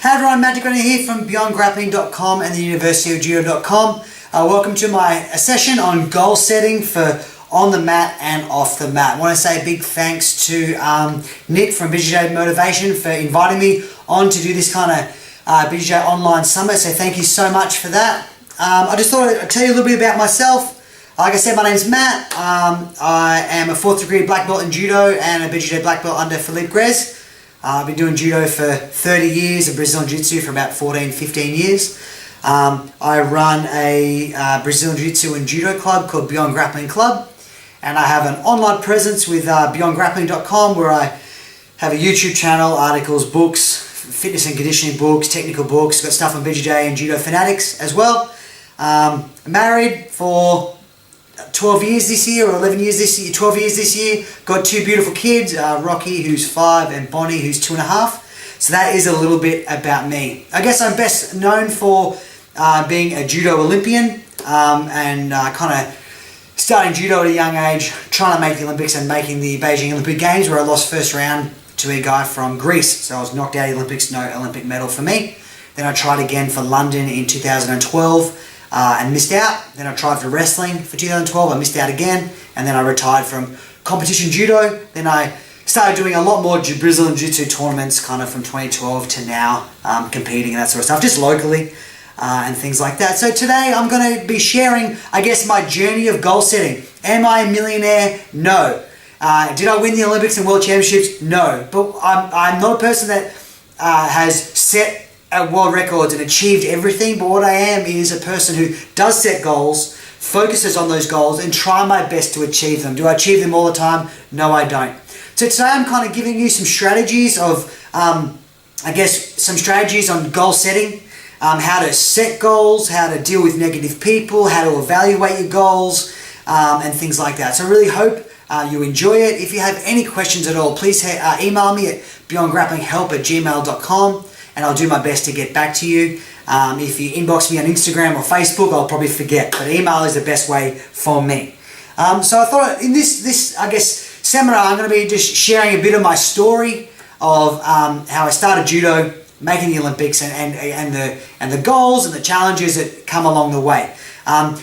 Hey everyone, Matt here from BeyondGrappling.com and the University of Judo.com. Welcome to my session on goal setting for on the mat and off the mat. I want to say a big thanks to Nick from BJJ Motivation for inviting me on to do this kind of BJJ online summit, so thank you so much for that. I just thought I'd tell you a little bit about myself. Like I said, my name's Matt. I am a 4th degree black belt in Judo and a BJJ black belt under Felipe Grez. I've been doing Judo for 30 years and Brazilian Jiu-Jitsu for about 15 years. I run a Brazilian Jiu-Jitsu and Judo club called BeyondGrappling Club, and I have an online presence with BeyondGrappling.com where I have a YouTube channel, articles, books, fitness and conditioning books, technical books, got stuff on BJJ and Judo fanatics as well. I'm married for 12 years this year, or 11 years this year, 12 years this year. Got 2 beautiful kids, Rocky, who's 5, and Bonnie, who's 2.5. So that is a little bit about me. I guess I'm best known for being a Judo Olympian and kind of starting Judo at a young age, trying to make the Olympics and making the Beijing Olympic Games, where I lost first round to a guy from Greece. So I was knocked out of the Olympics, no Olympic medal for me. Then I tried again for London in 2012. And missed out. Then I tried for wrestling for 2012, I missed out again, and then I retired from competition judo. Then I started doing a lot more Brazilian Jiu-Jitsu tournaments kind of from 2012 to now, competing and that sort of stuff, just locally and things like that. So today I'm going to be sharing, I guess, my journey of goal setting. Am I a millionaire? No. Did I win the Olympics and World Championships? No. But I'm not a person that has set world records and achieved everything, but what I am is a person who does set goals, focuses on those goals, and try my best to achieve them. Do I achieve them all the time? No, I don't. So today I'm kind of giving you some strategies of, I guess, some strategies on goal setting, how to set goals, how to deal with negative people, how to evaluate your goals, and things like that. So I really hope you enjoy it. If you have any questions at all, please email me at beyondgrapplinghelp@gmail.com. and I'll do my best to get back to you. If you inbox me on Instagram or Facebook, I'll probably forget, but email is the best way for me. So I thought in this I guess, seminar, I'm going to be just sharing a bit of my story of how I started Judo, making the Olympics, and the goals and the challenges that come along the way.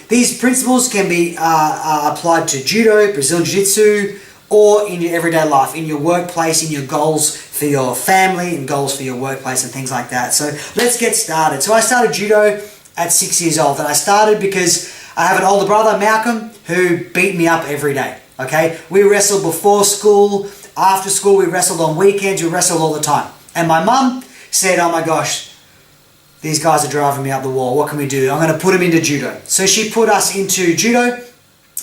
These principles can be applied to Judo, Brazilian Jiu-Jitsu, or in your everyday life, in your workplace, in your goals for your family and goals for your workplace and things like that. So let's get started. So I started Judo at 6 years old, and I started because I have an older brother, Malcolm, who beat me up every day, okay? We wrestled before school, after school, we wrestled on weekends, we wrestled all the time. And my mum said, oh my gosh, these guys are driving me up the wall, what can we do? I'm gonna put them into Judo. So she put us into Judo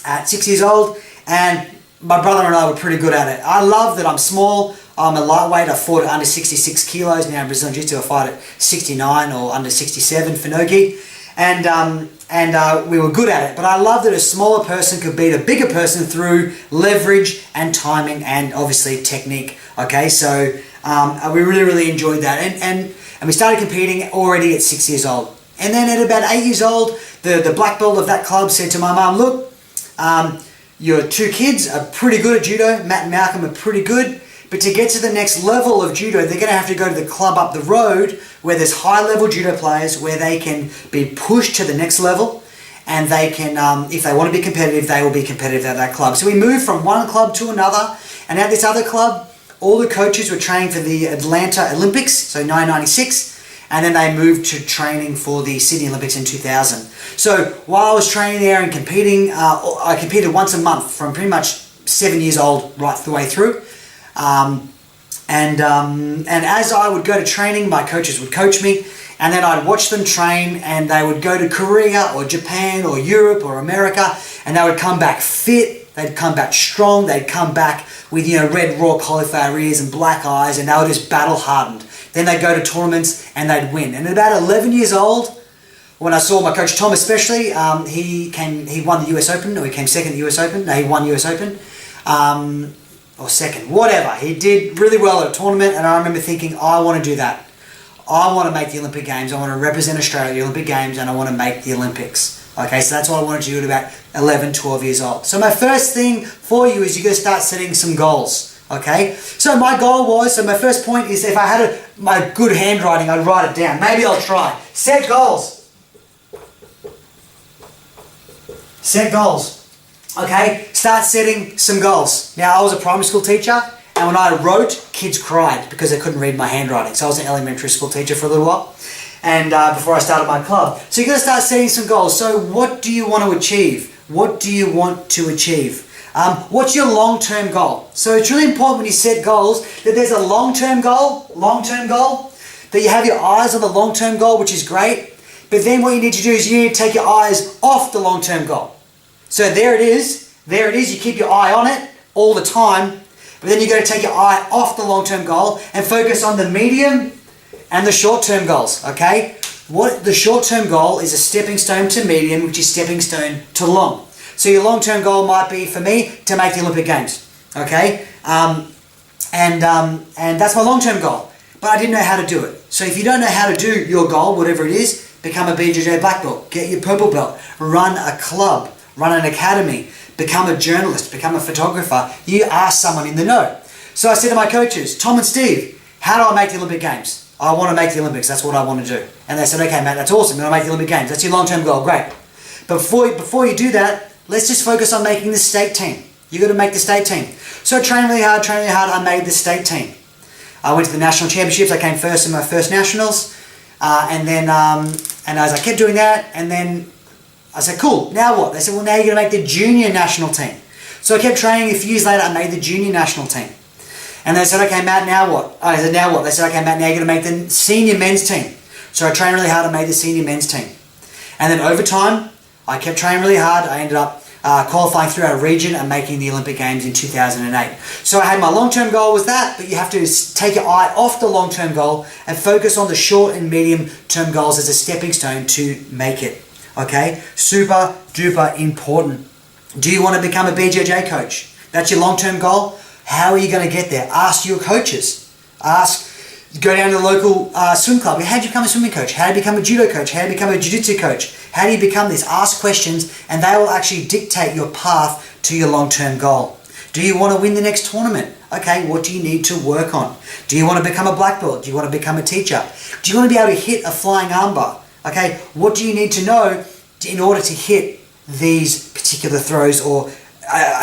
at 6 years old, and my brother and I were pretty good at it. I love that I'm small, I'm a lightweight, I fought at under 66 kilos, now in Brazilian Jiu-Jitsu I fight at 69 or under 67 for no-gi, and we were good at it. But I love that a smaller person could beat a bigger person through leverage and timing and obviously technique, okay? So we really enjoyed that, and we started competing already at 6 years old. And then at about 8 years old, the black belt of that club said to my mum, look, your 2 kids are pretty good at Judo, Matt and Malcolm are pretty good, but to get to the next level of Judo, they're going to have to go to the club up the road where there's high-level Judo players, where they can be pushed to the next level, and they can, if they want to be competitive, they will be competitive at that club. So we moved from one club to another, and at this other club, all the coaches were training for the Atlanta Olympics, so 1996, and then they moved to training for the Sydney Olympics in 2000. So while I was training there and competing, I competed once a month from pretty much 7 years old right the way through. And as I would go to training, my coaches would coach me, and then I'd watch them train, and they would go to Korea or Japan or Europe or America, and they would come back fit, they'd come back strong, they'd come back with, you know, red raw cauliflower ears and black eyes, and they were just battle hardened. Then they'd go to tournaments and they'd win. And at about 11 years old, when I saw my coach Tom especially, he won the US Open, or he came second at the US Open. No, he won US Open, or second, whatever. He did really well at a tournament, and I remember thinking, I want to do that. I want to make the Olympic Games, I want to represent Australia at the Olympic Games, and I want to make the Olympics. Okay, so that's what I wanted to do at about 11, 12 years old. So my first thing for you is you're going to start setting some goals. Okay, so my goal was, so my first point is if I had my good handwriting, I'd write it down. Maybe I'll try. Set goals. Set goals. Okay, start setting some goals. Now, I was a primary school teacher, and when I wrote, kids cried because they couldn't read my handwriting. So I was an elementary school teacher for a little while, and before I started my club. So you're going to start setting some goals. So what do you want to achieve? What do you want to achieve? What's your long-term goal? So it's really important when you set goals that there's a long-term goal, that you have your eyes on the long-term goal, which is great. But then what you need to do is you need to take your eyes off the long-term goal. So there it is, you keep your eye on it all the time, but then you've got to take your eye off the long-term goal and focus on the medium and the short-term goals, okay? What the short-term goal is a stepping stone to medium, which is stepping stone to long. So your long-term goal might be, for me, to make the Olympic Games, okay? And that's my long-term goal, but I didn't know how to do it. So if you don't know how to do your goal, whatever it is, become a BJJ Black Belt, get your purple belt, run a club, run an academy, become a journalist, become a photographer. You ask someone in the know. So I said to my coaches, Tom and Steve, how do I make the Olympic Games? I want to make the Olympics, that's what I want to do. And they said, okay, Matt, that's awesome, you're going to make the Olympic Games. That's your long-term goal, great. But before you do that, let's just focus on making the state team. You've got to make the state team. So I trained really hard, I made the state team. I went to the national championships, I came first in my first nationals. And as I kept doing that, and then I said, cool, now what? They said, well, now you're going to make the junior national team. So I kept training. A few years later, I made the junior national team. And they said, okay, Matt, now what? I said, now what? They said, okay, Matt, now you're going to make the senior men's team. So I trained really hard, I made the senior men's team. And then over time, I kept training really hard. I ended up qualifying through our region and making the Olympic Games in 2008. So I had my long-term goal was that, but you have to take your eye off the long-term goal and focus on the short and medium-term goals as a stepping stone to make it. Okay? Super duper important. Do you want to become a BJJ coach? That's your long-term goal? How are you going to get there? Ask your coaches. Go down to the local swim club. How do you become a swimming coach? How do you become a judo coach? How do you become a jiu-jitsu coach? How do you become this? Ask questions and they will actually dictate your path to your long-term goal. Do you want to win the next tournament? Okay, what do you need to work on? Do you want to become a black belt? Do you want to become a teacher? Do you want to be able to hit a flying armbar? Okay, what do you need to know in order to hit these particular throws or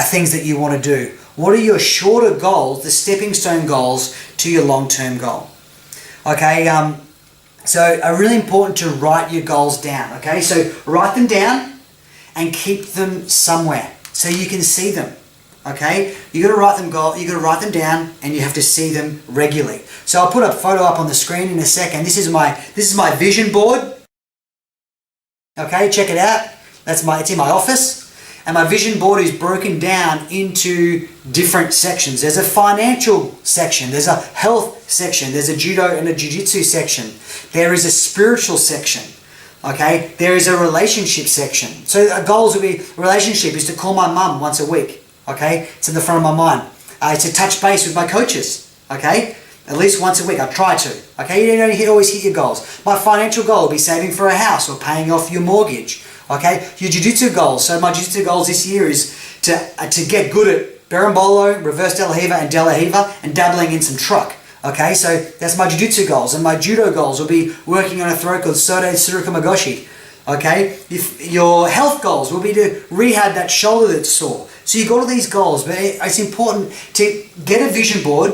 things that you want to do? What are your shorter goals, the stepping stone goals to your long-term goal? Okay, so really important to write your goals down. Okay, so write them down and keep them somewhere so you can see them. Okay, you got to write them write them down and you have to see them regularly. So I'll put a photo up on the screen in a second. This is my vision board. Okay, check it out. It's in my office. And my vision board is broken down into different sections. There's a financial section, there's a health section, there's a judo and a jiu-jitsu section. There is a spiritual section, okay? There is a relationship section. So goals would be, relationship is to call my mum once a week, okay? It's in the front of my mind. It's to touch base with my coaches, okay? At least once a week, I try to, okay? You don't always hit your goals. My financial goal will be saving for a house or paying off your mortgage. Okay, your jiu-jitsu goals. So my jiu-jitsu goals this year is to get good at berimbolo, reverse de la Riva and de la Riva and dabbling in some truck. Okay, so that's my jiu-jitsu goals. And my judo goals will be working on a throw called 𝗦𝗘𝗏𝗦𝗢𝗥. Okay, if your health goals will be to rehab that shoulder that's sore. So you've got all these goals, but it's important to get a vision board,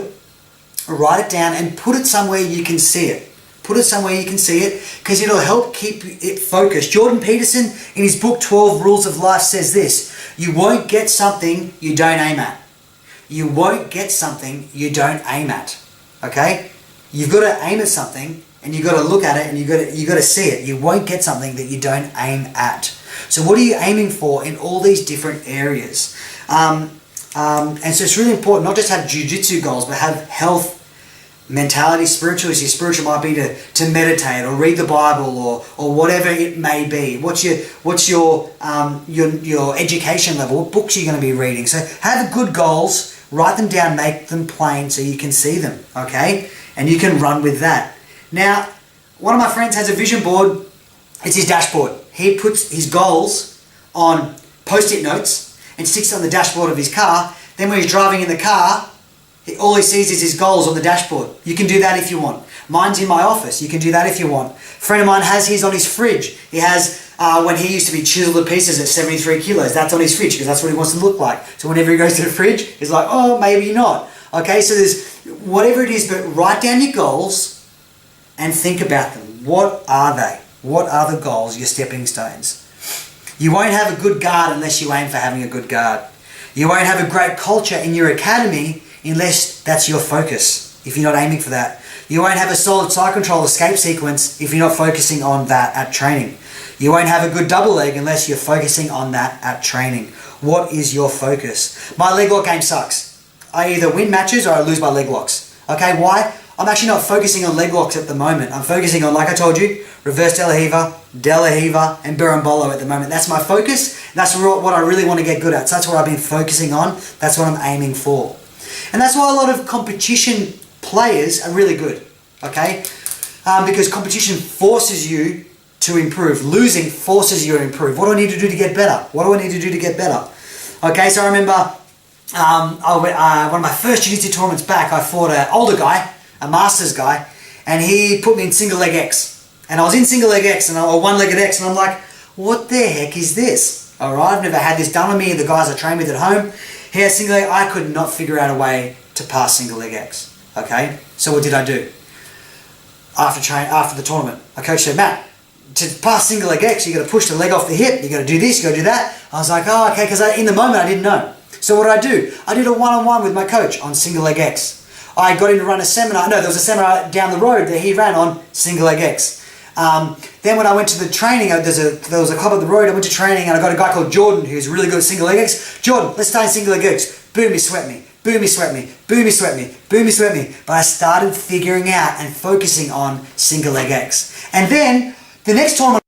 write it down and put it somewhere you can see it. Put it somewhere you can see it because it'll help keep it focused. Jordan Peterson in his book 12 Rules of Life says this: you won't get something you don't aim at. You won't get something you don't aim at. Okay? You've got to aim at something and you've got to look at it and you've got to see it. You won't get something that you don't aim at. So what are you aiming for in all these different areas? And so it's really important not just have jiu-jitsu goals but have health, mentality, spiritual. So your spiritual might be to meditate or read the Bible or whatever it may be. What's your education level? What books are you going to be reading? So have good goals, write them down, make them plain so you can see them, okay? And you can run with that. Now, one of my friends has a vision board. It's his dashboard. He puts his goals on post-it notes and sticks it on the dashboard of his car. Then when he's driving in the car, All he sees is his goals on the dashboard. You can do that if you want. Mine's in my office. You can do that if you want. A friend of mine has his on his fridge. He has, when he used to be chiseled to pieces at 73 kilos, that's on his fridge because that's what he wants to look like. So whenever he goes to the fridge, he's like, oh, maybe not. Okay, so there's whatever it is, but write down your goals and think about them. What are they? What are the goals, your stepping stones? You won't have a good guard unless you aim for having a good guard. You won't have a great culture in your academy unless that's your focus, if you're not aiming for that. You won't have a solid side control escape sequence if you're not focusing on that at training. You won't have a good double leg unless you're focusing on that at training. What is your focus? My leg lock game sucks. I either win matches or I lose my leg locks. Okay, why? I'm actually not focusing on leg locks at the moment. I'm focusing on, like I told you, reverse de la Hiva, and berimbolo at the moment. That's my focus. That's what I really want to get good at. So that's what I've been focusing on. That's what I'm aiming for. And that's why a lot of competition players are really good, okay? Because competition forces you to improve. Losing forces you to improve. What do I need to do to get better? What do I need to do to get better? Okay, so I remember one of my first jiu-jitsu tournaments back, I fought an older guy, a masters guy, and he put me in single leg X. And I was in single leg X, or one-legged X, and I'm like, what the heck is this? All right, I've never had this done on me. The guys I train with at home, he had single leg. I could not figure out a way to pass single leg X. Okay, so what did I do? After the tournament, my coach said, Matt, to pass single leg X, you got to push the leg off the hip. You got to do this. You got to do that. I was like, oh, okay, because in the moment I didn't know. So what did I do? I did a one-on-one with my coach on single leg X. I got him to run a seminar. No, there was a seminar down the road that he ran on single leg X. Then when I went to the training, there was a club up the road. I went to training and I got a guy called Jordan who's really good at single leg X. Jordan, let's start in single leg X. Boom, he sweat me. Boom, he sweat me. Boom, he sweat me. Boom, he sweat me. But I started figuring out and focusing on single leg X. And then the next tournament,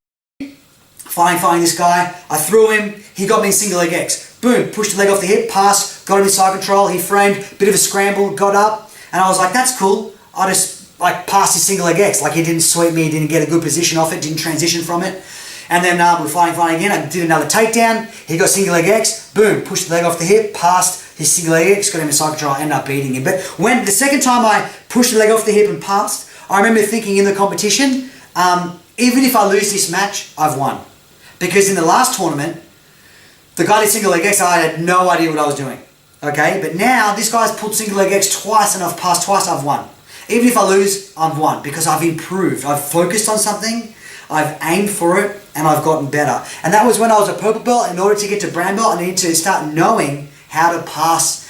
fighting this guy, I threw him. He got me in single leg X. Boom, pushed the leg off the hip, passed, got him in side control. He framed, bit of a scramble, got up. And I was like, that's cool. I just passed his single leg X. Like he didn't sweep me, didn't get a good position off it, didn't transition from it. And then we're fighting again. I did another takedown. He got single leg X. Boom, pushed the leg off the hip, passed his single leg X, got him in side control, ended up beating him. But when the second time I pushed the leg off the hip and passed, I remember thinking in the competition, even if I lose this match, I've won. Because in the last tournament, the guy did single leg X, I had no idea what I was doing. Okay, but now this guy's pulled single leg X twice and I've passed twice, I've won. Even if I lose, I've won because I've improved. I've focused on something, I've aimed for it, and I've gotten better. And that was when I was a purple belt. In order to get to brown belt, I needed to start knowing how to pass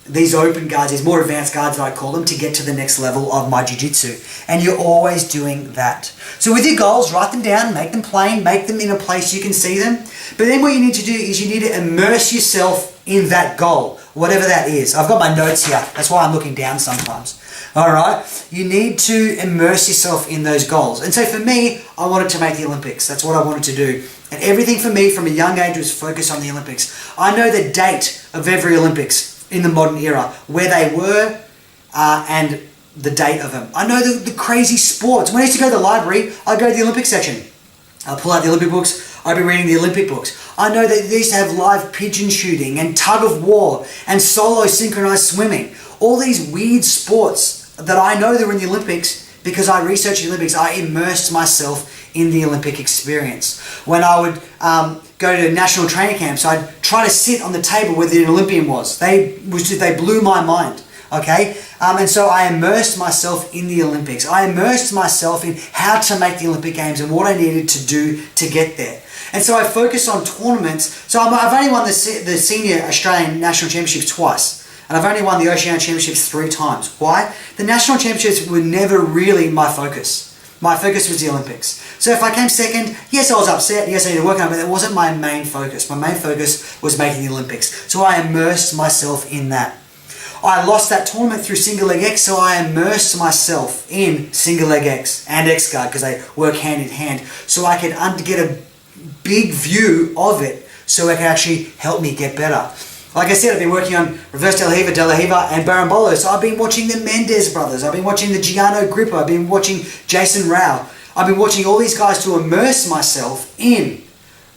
these open guards, these more advanced guards that I call them, to get to the next level of my jiu-jitsu. And you're always doing that. So with your goals, write them down, make them plain, make them in a place you can see them. But then what you need to do is you need to immerse yourself in that goal, whatever that is. I've got my notes here. That's why I'm looking down sometimes. All right, you need to immerse yourself in those goals. And so for me, I wanted to make the Olympics. That's what I wanted to do. And everything for me from a young age was focused on the Olympics. I know the date of every Olympics in the modern era, where they were and the date of them. I know the crazy sports. When I used to go to the library, I'd go to the Olympic section. I'd pull out the Olympic books. I'd be reading the Olympic books. I know that they used to have live pigeon shooting and tug of war and solo synchronized swimming. All these weird sports that I know that were in the Olympics because I researched the Olympics. I immersed myself in the Olympic experience. When I would go to national training camps, I'd try to sit on the table where the Olympian was. They blew my mind. Okay, and so I immersed myself in the Olympics. I immersed myself in how to make the Olympic Games and what I needed to do to get there. And so I focused on tournaments. So I've only won the Senior Australian National Championships twice. And I've only won the Oceania Championships 3 times. Why? The National Championships were never really my focus. My focus was the Olympics. So if I came second, yes, I was upset. Yes, I needed to work on it, but that wasn't my main focus. My main focus was making the Olympics. So I immersed myself in that. I lost that tournament through single leg X, so I immersed myself in single leg X and X guard because they work hand in hand. So I could get a big view of it so it could actually help me get better. Like I said, I've been working on reverse de la Hiva, and berimbolo. So I've been watching the Mendez brothers. I've been watching the Giano Gripper. I've been watching Jason Rao. I've been watching all these guys to immerse myself in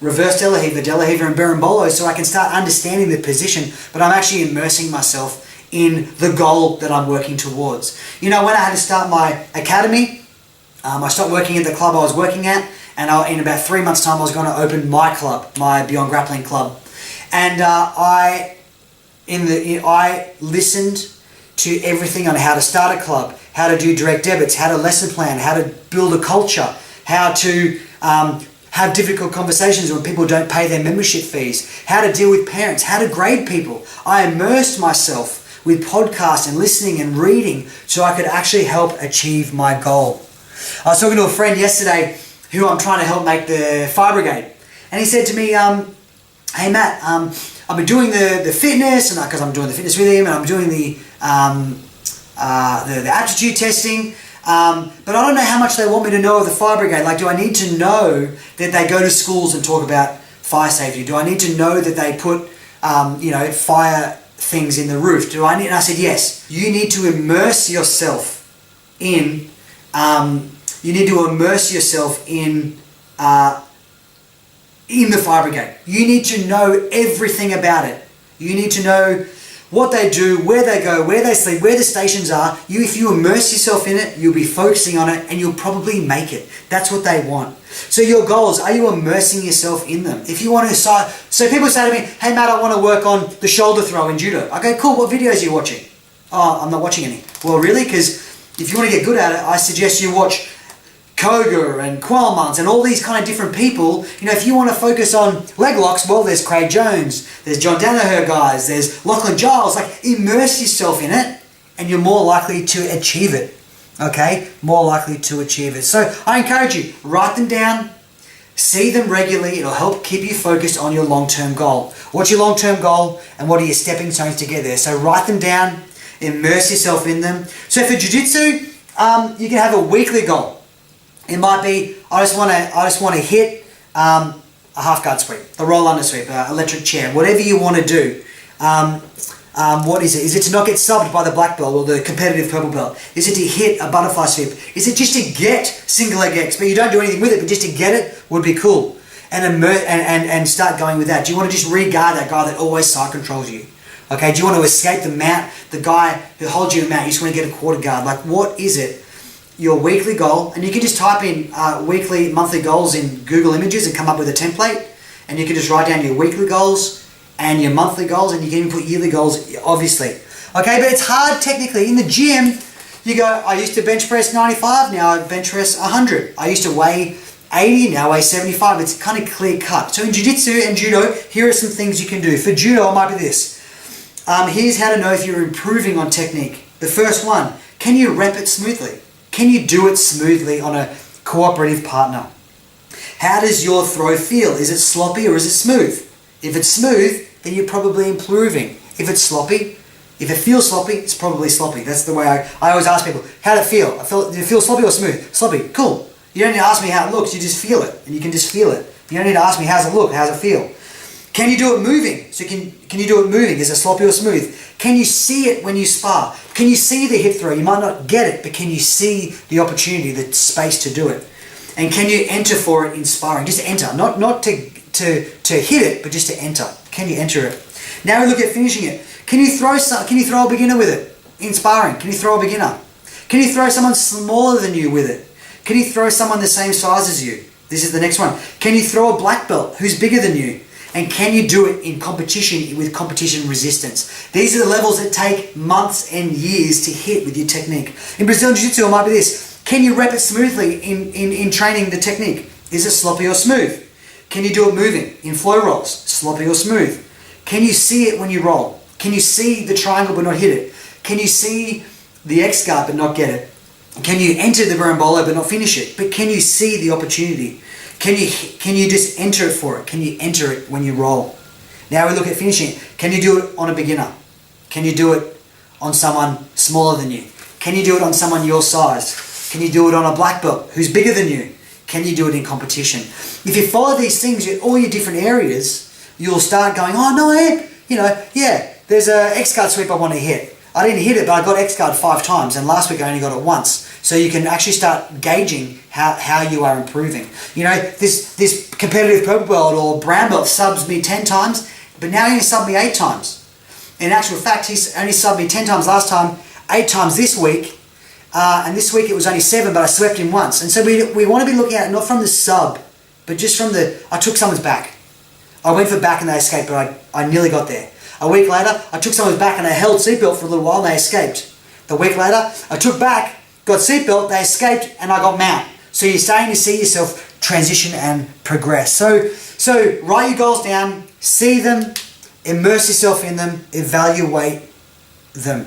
reverse de la Hiva, and berimbolo so I can start understanding the position. But I'm actually immersing myself in the goal that I'm working towards. You know, when I had to start my academy, I stopped working at the club I was working at, and in about 3 months' time I was going to open my club, my Beyond Grappling club. And I listened to everything on how to start a club, how to do direct debits, how to lesson plan, how to build a culture, how to have difficult conversations when people don't pay their membership fees, how to deal with parents, how to grade people. I immersed myself with podcasts and listening and reading so I could actually help achieve my goal. I was talking to a friend yesterday who I'm trying to help make the Fire Brigade, and he said to me, hey Matt, I've been doing the fitness, and because I'm doing the fitness with him, and I'm doing the aptitude testing, but I don't know how much they want me to know of the Fire Brigade. Like, do I need to know that they go to schools and talk about fire safety? Do I need to know that they put, fire things in the roof? And I said, yes, you need to immerse yourself in, in the Fire Brigade. You need to know everything about it. You need to know what they do, where they go, where they sleep, where the stations are. If you immerse yourself in it, you'll be focusing on it and you'll probably make it. That's what they want. So your goals, are you immersing yourself in them? If you want to so people say to me, hey Matt, I want to work on the shoulder throw in judo. I go, cool, what videos are you watching? Oh, I'm not watching any. Well, really? Because if you want to get good at it, I suggest you watch 𝗦𝗘𝗗𝗦𝗢𝗓 and 𝗦𝗢𝗓𝗓𝗓 and all these kind of different people. You know, if you want to focus on leg locks, well, there's Craig Jones, there's 𝗦𝗘𝗗𝗦𝗢𝗓 guys, there's 𝗦𝗢𝗦𝗢𝗓. Like, immerse yourself in it and you're more likely to achieve it. Okay? More likely to achieve it. So I encourage you, write them down, see them regularly. It'll help keep you focused on your long-term goal. What's your long-term goal and what are your stepping stones to get there? So write them down, immerse yourself in them. So for jiu-jitsu, you can have a weekly goal. It might be, I just want to hit a half guard sweep, a roll under sweep, electric chair, whatever you want to do. What is it? Is it to not get subbed by the black belt or the competitive purple belt? Is it to hit a butterfly sweep? Is it just to get single leg X, but you don't do anything with it, but just to get it would be cool. And start going with that. Do you want to just re-guard that guy that always side controls you? Okay, do you want to escape the mat, the guy who holds you in mat, you just want to get a quarter guard? Like, what is it? Your weekly goal, and you can just type in weekly, monthly goals in Google Images and come up with a template, and you can just write down your weekly goals and your monthly goals, and you can even put yearly goals, obviously. Okay, but it's hard technically. In the gym, you go, I used to bench press 95, now I bench press 100. I used to weigh 80, now I weigh 75. It's kind of clear cut. So in jiu-jitsu and judo, here are some things you can do. For judo, it might be this. Here's how to know if you're improving on technique. The first one, can you rep it smoothly? Can you do it smoothly on a cooperative partner? How does your throw feel? Is it sloppy or is it smooth? If it's smooth, then you're probably improving. If it's sloppy, if it feels sloppy, it's probably sloppy. That's the way I always ask people, how did it feel? Did it feel sloppy or smooth? Sloppy, cool. You don't need to ask me how it looks, you just feel it. And you can just feel it. You don't need to ask me how's it look, how's it feel? Can you do it moving? So can you do it moving? Is it sloppy or smooth? Can you see it when you spar? Can you see the hip throw? You might not get it, but can you see the opportunity, the space to do it? And can you enter for it in sparring? Just enter, not to hit it, but just to enter. Can you enter it? Now we look at finishing it. Can you throw a beginner with it in sparring? Can you throw a beginner? Can you throw someone smaller than you with it? Can you throw someone the same size as you? This is the next one. Can you throw a black belt who's bigger than you? And can you do it in competition with competition resistance? These are the levels that take months and years to hit with your technique. In Brazilian Jiu-Jitsu, it might be this. Can you rep it smoothly in training the technique? Is it sloppy or smooth? Can you do it moving in flow rolls? Sloppy or smooth? Can you see it when you roll? Can you see the triangle but not hit it? Can you see the X guard but not get it? Can you enter the barambolo but not finish it? But can you see the opportunity? Can you just enter it for it? Can you enter it when you roll? Now we look at finishing. Can you do it on a beginner? Can you do it on someone smaller than you? Can you do it on someone your size? Can you do it on a black belt who's bigger than you? Can you do it in competition? If you follow these things in all your different areas, you'll start going, oh no, there's a X guard sweep I want to hit. I didn't hit it, but I got X guard 5 times, and last week I only got it once. So you can actually start gauging how you are improving. You know, this competitive purple belt or brown belt subs me 10 times, but now you're going to sub me 8 times. in actual fact, he's only subbed me 10 times last time, 8 times this week, and this week it was only 7, but I swept him once. And so we want to be looking at it not from the sub, but just from the, I took someone's back. I went for back and they escaped, but I nearly got there. A week later, I took someone's back and they held seatbelt for a little while and they escaped. The week later, I took back, got seatbelt, they escaped, and I got mount. So you're starting to see yourself transition and progress. So write your goals down, see them, immerse yourself in them, evaluate them.